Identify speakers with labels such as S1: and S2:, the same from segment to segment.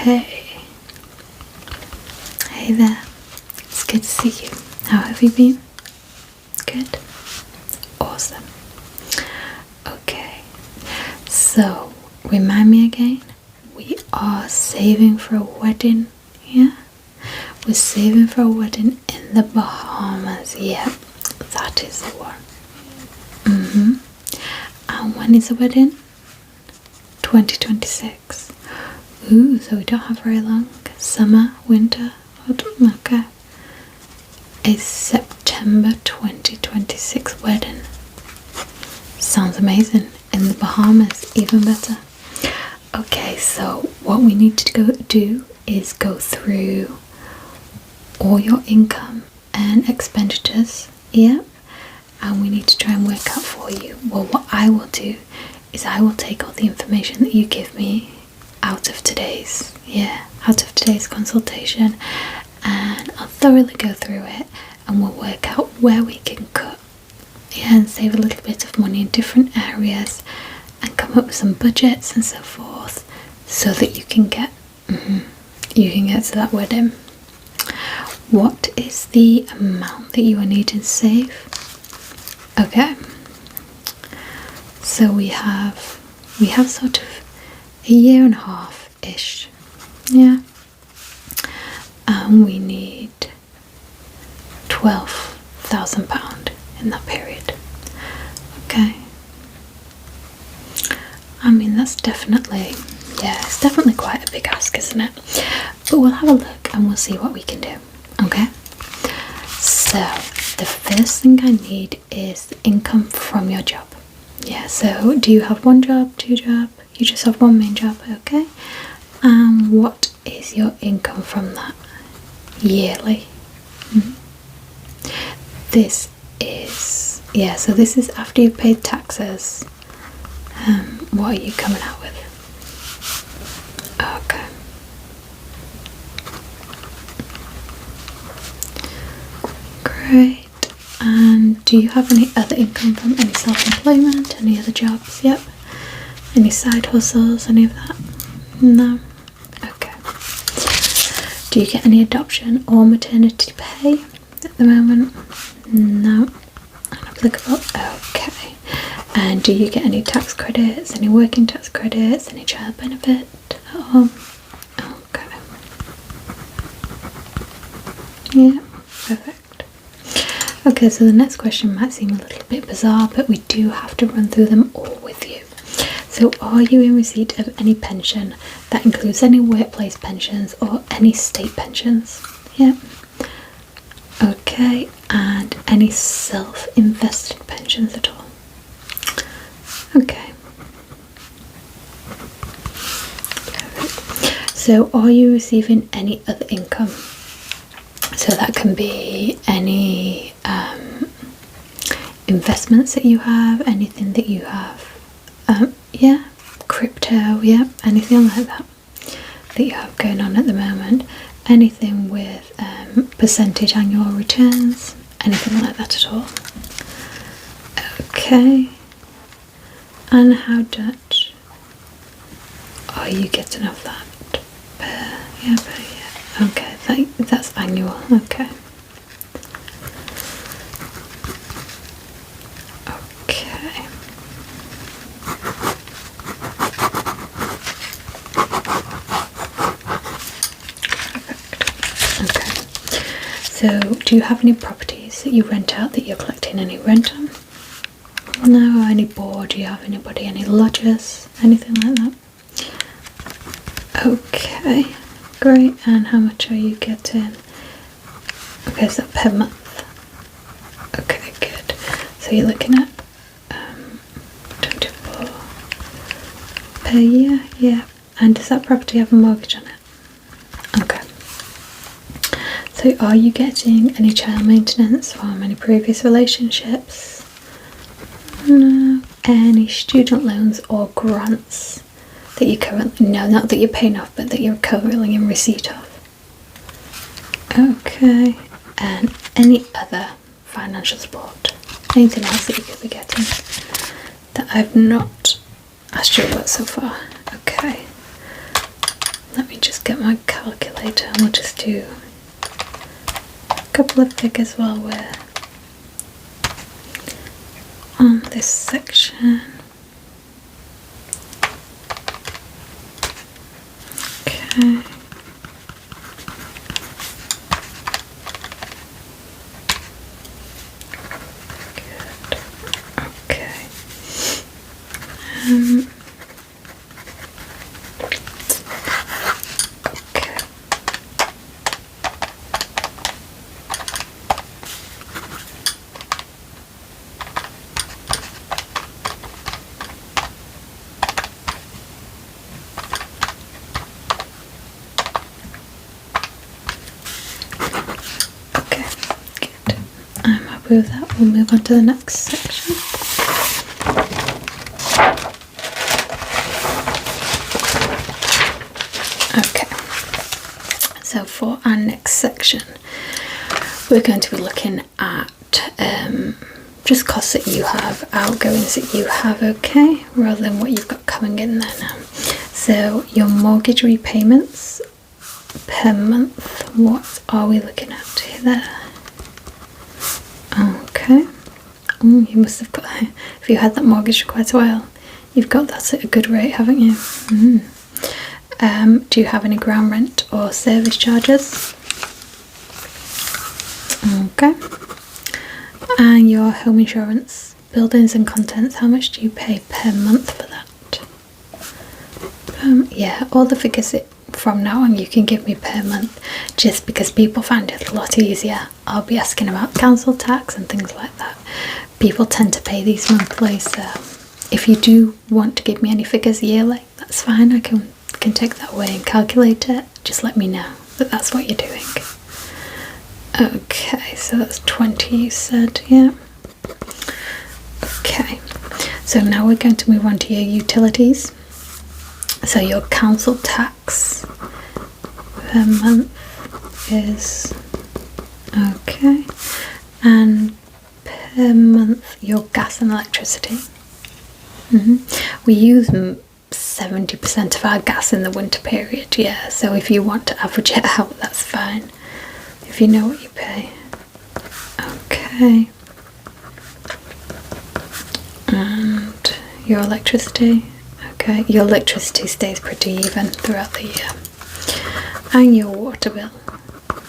S1: Hey. Hey there. It's good to see you. How have you been? Good. Awesome. Okay. So, remind me again. We are saving for a wedding. Yeah? We're saving for a wedding in the Bahamas. Yep. That is the one. And when is the wedding? 2026. Ooh, so we don't have very long. Summer, winter, autumn, okay. A September 2026 wedding. Sounds amazing. In the Bahamas, even better. Okay, so what we need to do is go through all your income and expenditures. Yep. And we need to try and work out for you. Well, what I will do is I will take all the information that you give me out of today's consultation, and I'll thoroughly go through it, and we'll work out where we can cut, and save a little bit of money in different areas, and come up with some budgets and so forth, so that you can get to that wedding. What is the amount that you are needing to save? Okay, so we have sort of a year and a half ish, yeah, and we need £12,000 in that period. Okay, I mean it's definitely quite a big ask, isn't it? But we'll have a look and we'll see what we can do. Okay, so the first thing I need is the income from your job. Yeah, so do you have one job, two jobs? You just have one main job, okay? And what is your income from that yearly? This is, so this is after you've paid taxes. What are you coming out with? Okay. Great. And do you have any other income from any self-employment, any other jobs? Yep. Any side hustles, any of that? No? Okay. Do you get any adoption or maternity pay at the moment? No. Unapplicable? Okay. And do you get any tax credits, any working tax credits, any child benefit at all? Okay. Yeah, perfect. Okay, so the next question might seem a little bit bizarre, but we do have to run through them all with you. So are you in receipt of any pension? That includes any workplace pensions or any state pensions. Yeah. Okay, and any self-invested pensions at all? Okay. Perfect. So are you receiving any other income? So that can be any investments that you have, anything that you have, crypto, anything like that you have going on at the moment, anything with percentage annual returns, anything like that at all. Okay, and how much are you getting off that per year? Okay, that's annual. Okay. So, do you have any properties that you rent out that you're collecting any rent on? No, any board? Do you have anybody, any lodgers, anything like that? Okay, great. And how much are you getting? Okay, so per month. Okay, good. So you're looking at 24 per year, yeah. And does that property have a mortgage on it? Okay. So are you getting any child maintenance from any previous relationships? No. Any student loans or grants that you currently, no, not that you're paying off, but that you're currently in receipt of? Okay. And any other financial support? Anything else that you could be getting that I've not asked you about so far? Okay. Let me me just get my calculator and we'll just do a couple of figures while we're on this section. Okay. With that, we'll move on to the next section. Okay, so for our next section, we're going to be looking at just costs that you have, outgoings that you have, okay, rather than what you've got coming in there now. So your mortgage repayments per month, what are we looking at there? Okay. Oh, you must have got, if you had that mortgage for quite a while, you've got that at a good rate, haven't you? Do you have any ground rent or service charges? Okay. And your home insurance, buildings and contents, how much do you pay per month for that? Yeah, all the figures from now on you can give me per month, just because people find it a lot easier. I'll be asking about council tax and things like that. People tend to pay these monthly, so if you do want to give me any figures yearly, that's fine. I can take that away and calculate it. Just let me know that that's what you're doing. Okay, so that's 20 you said, yeah. Okay, so now we're going to move on to your utilities. So your council tax per month is okay, and per month your gas and electricity. We use 70% of our gas in the winter period, yeah, so if you want to average it out, that's fine, if you know what you pay. Okay, and your electricity. Okay, your electricity stays pretty even throughout the year. And your water bill.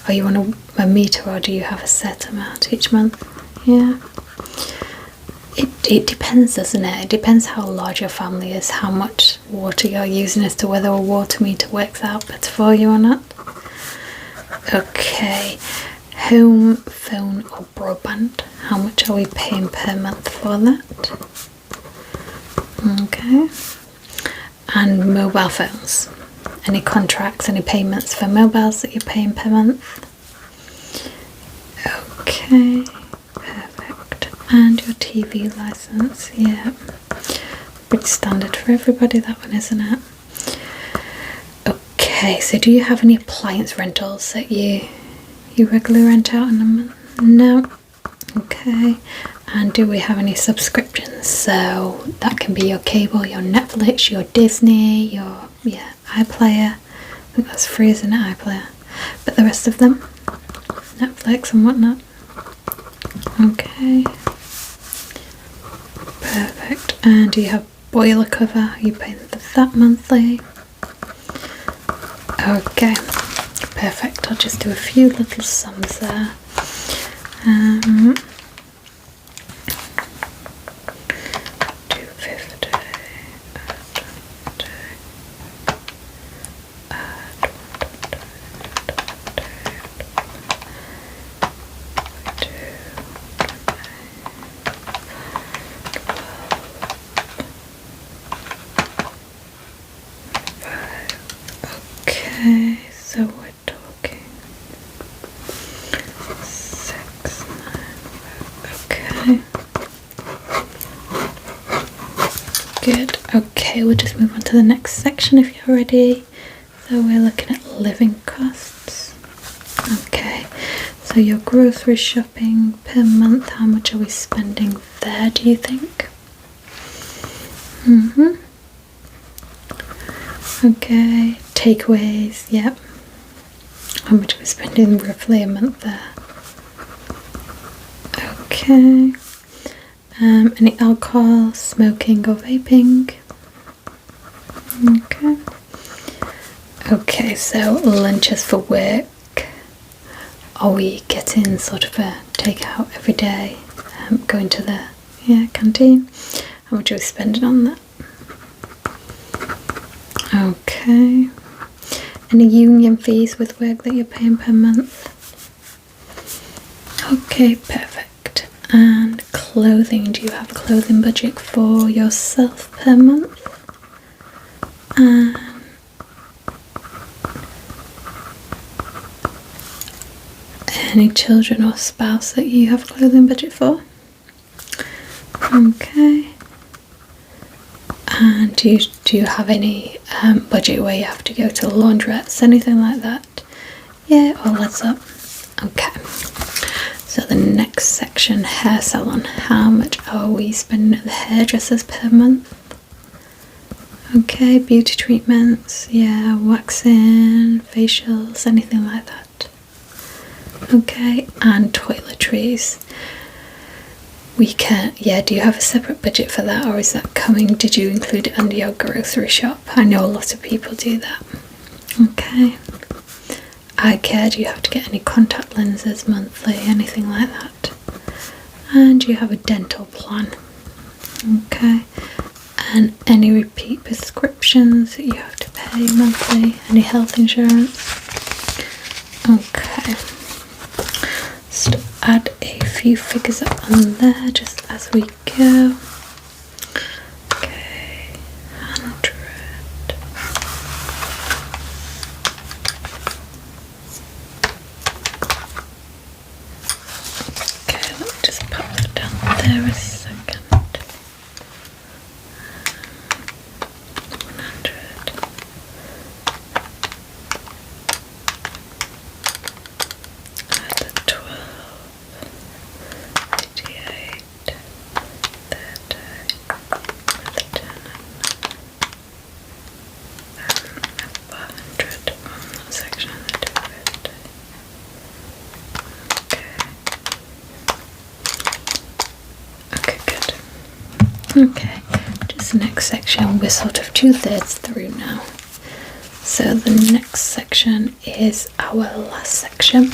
S1: Are you on a meter, or do you have a set amount each month? Yeah. It depends, doesn't it? It depends how large your family is, how much water you're using, as to whether a water meter works out better for you or not. Okay. Home, phone or broadband. How much are we paying per month for that? Okay. And mobile phones. Any contracts, any payments for mobiles that you're paying per month? Okay, perfect. And your TV license, yeah. Pretty standard for everybody, that one, isn't it? Okay, so do you have any appliance rentals that you regularly rent out in a month? No. Okay. And do we have any subscriptions? So that can be your cable, your Netflix, your Disney, your iPlayer. I think that's free, isn't it, iPlayer? But the rest of them, Netflix and whatnot. Okay. Perfect. And do you have boiler cover? Are you paying for that monthly? Okay. Perfect. I'll just do a few little sums there. 250. Okay, so we're talking 6, 9, okay. Good. Okay, we'll just move on to the next section if you're ready. So we're looking at living costs. Okay, so your grocery shopping per month, how much are we spending there, do you think? Okay, takeaways, yep. How much are we spending roughly a month there? Okay. Any alcohol, smoking or vaping? Okay. Okay, so lunches for work. Are we getting sort of a takeout every day? Going to the canteen? How much are we spending on that? Okay. Any union fees with work that you're paying per month? Okay, perfect. And clothing, do you have a clothing budget for yourself per month? And any children or spouse that you have a clothing budget for? Okay. And do you have any budget where you have to go to the laundrettes, anything like that? Yeah, all adds up. Okay. So the next section, hair salon. How much are we spending at the hairdressers per month? Okay, beauty treatments, yeah, waxing, facials, anything like that. Okay, and toiletries. Do you have a separate budget for that, or is that coming? Did you include it under your grocery shop? I know a lot of people do that. Okay. Eye care, do you have to get any contact lenses monthly, anything like that? And do you have a dental plan? Okay. And any repeat prescriptions that you have to pay monthly? Any health insurance? Okay. Just add a few figures up on there just as we go. Okay, 100. Okay, let me just pop that down there a second. 100. Add the 12. 88, 30, the 10, 400 on that section of the 250. Okay, good. Okay, just the next section, we're sort of 2/3 through now. So the next section is our last section.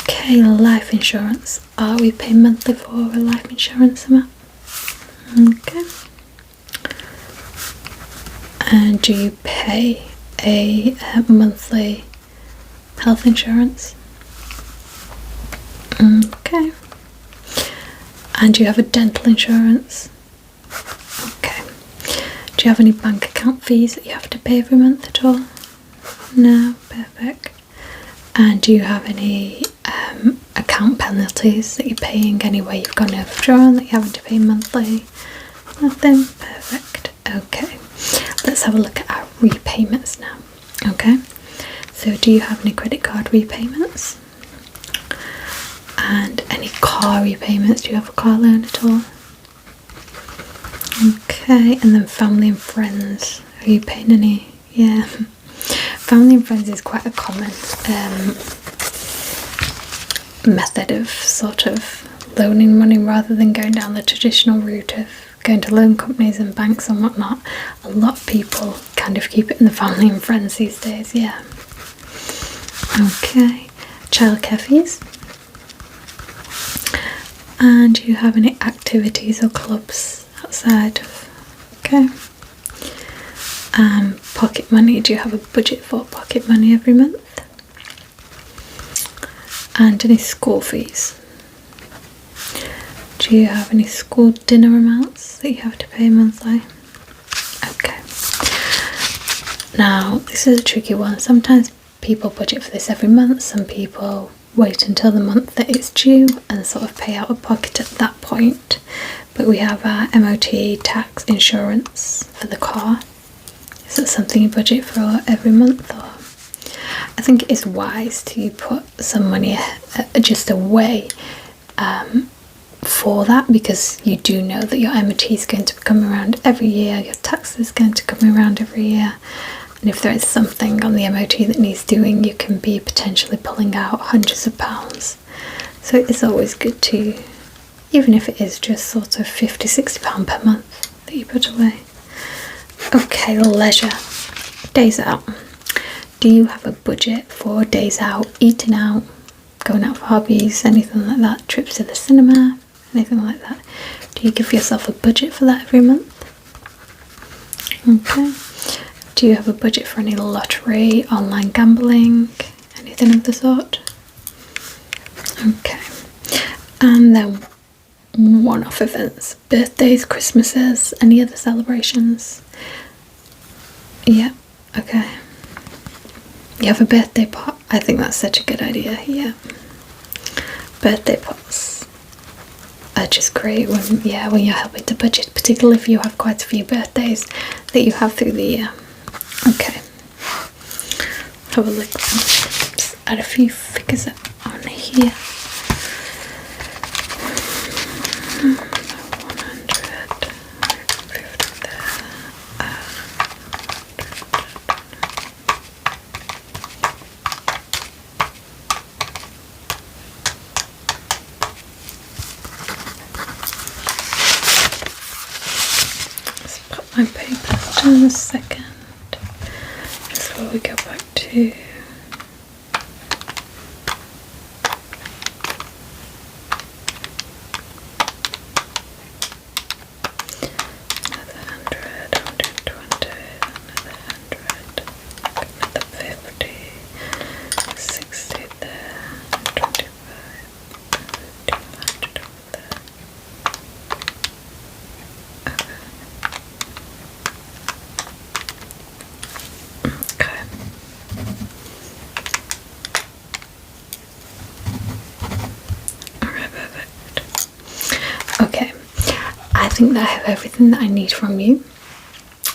S1: Okay, life insurance. Are we paying monthly for a life insurance amount? Okay. And do you pay a monthly health insurance? Okay. And do you have a dental insurance? Okay. Do you have any bank account fees that you have to pay every month at all? No, perfect. And do you have any account penalties that you're paying anyway you've gone overdrawn that you're having to pay monthly? Nothing? Perfect. Okay. Let's have a look at our repayments now. Okay. So do you have any credit card repayments? And any car repayments? Do you have a car loan at all? Okay. And then family and friends. Are you paying any? Yeah. Family and friends is quite a common method of sort of loaning money rather than going down the traditional route of going to loan companies and banks and whatnot. A lot of people kind of keep it in the family and friends these days, yeah. Okay, childcare fees. And do you have any activities or clubs outside of, okay. Pocket money, do you have a budget for pocket money every month? And any school fees? Do you have any school dinner amounts that you have to pay monthly? Okay. Now, this is a tricky one. Sometimes people budget for this every month. Some people wait until the month that it's due and sort of pay out of pocket at that point. But we have our MOT, tax, insurance for the car. Is that something you budget for every month? Or I think it is wise to put some money just away for that, because you do know that your MOT is going to come around every year, your tax is going to come around every year. And if there is something on the MOT that needs doing, you can be potentially pulling out hundreds of pounds. So it's always good to, even if it is just sort of £50-60 per month that you put away. Okay, leisure. Days out. Do you have a budget for days out, eating out, going out for hobbies, anything like that, trips to the cinema, anything like that? Do you give yourself a budget for that every month? Okay. Do you have a budget for any lottery, online gambling, anything of the sort? Okay. And then one-off events, birthdays, Christmases, any other celebrations? Yeah, okay. You have a birthday pot? I think that's such a good idea, yeah. Birthday pots are just great when you're helping to budget, particularly if you have quite a few birthdays that you have through the year. Okay. Have a look. Just add a few figures on here. 100, 50 there. Let's put my papers down a second. Before we go back to another 100, 120, another 100, another 50, 60 there, 25, 200 over there. Okay. Alright, perfect. Okay, I think that I have everything that I need from you.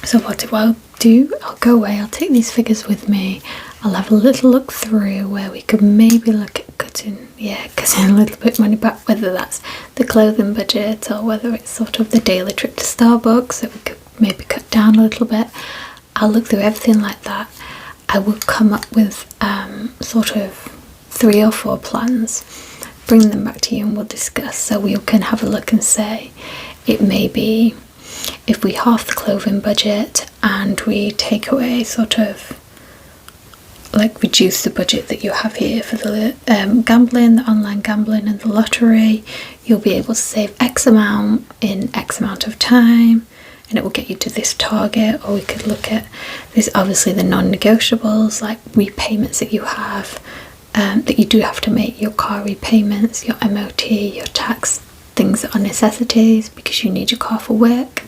S1: So what I'll do, I'll go away, I'll take these figures with me, I'll have a little look through where we could maybe look at cutting a little bit of money back, whether that's the clothing budget or whether it's sort of the daily trip to Starbucks that we could maybe cut down a little bit. I'll look through everything like that. I will come up with sort of 3 or 4 plans, bring them back to you and we'll discuss, so we can have a look and say it may be if we half the clothing budget and we take away sort of like reduce the budget that you have here for the gambling, the online gambling and the lottery, you'll be able to save X amount in X amount of time and it will get you to this target. Or we could look at this, obviously the non-negotiables like repayments that you have, that you do have to make, your car repayments, your MOT, your tax, things that are necessities because you need your car for work.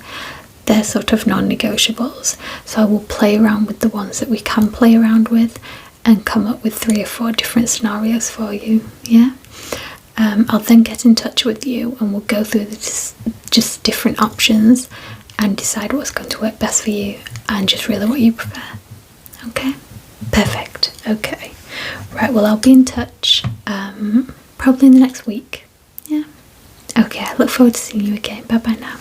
S1: They're sort of non-negotiables. So I will play around with the ones that we can play around with and come up with 3 or 4 different scenarios for you. Yeah. I'll then get in touch with you and we'll go through just different options and decide what's going to work best for you and just really what you prefer. Okay, perfect. Okay, right, well I'll be in touch probably in the next week. Yeah, okay, I look forward to seeing you again. Bye bye now.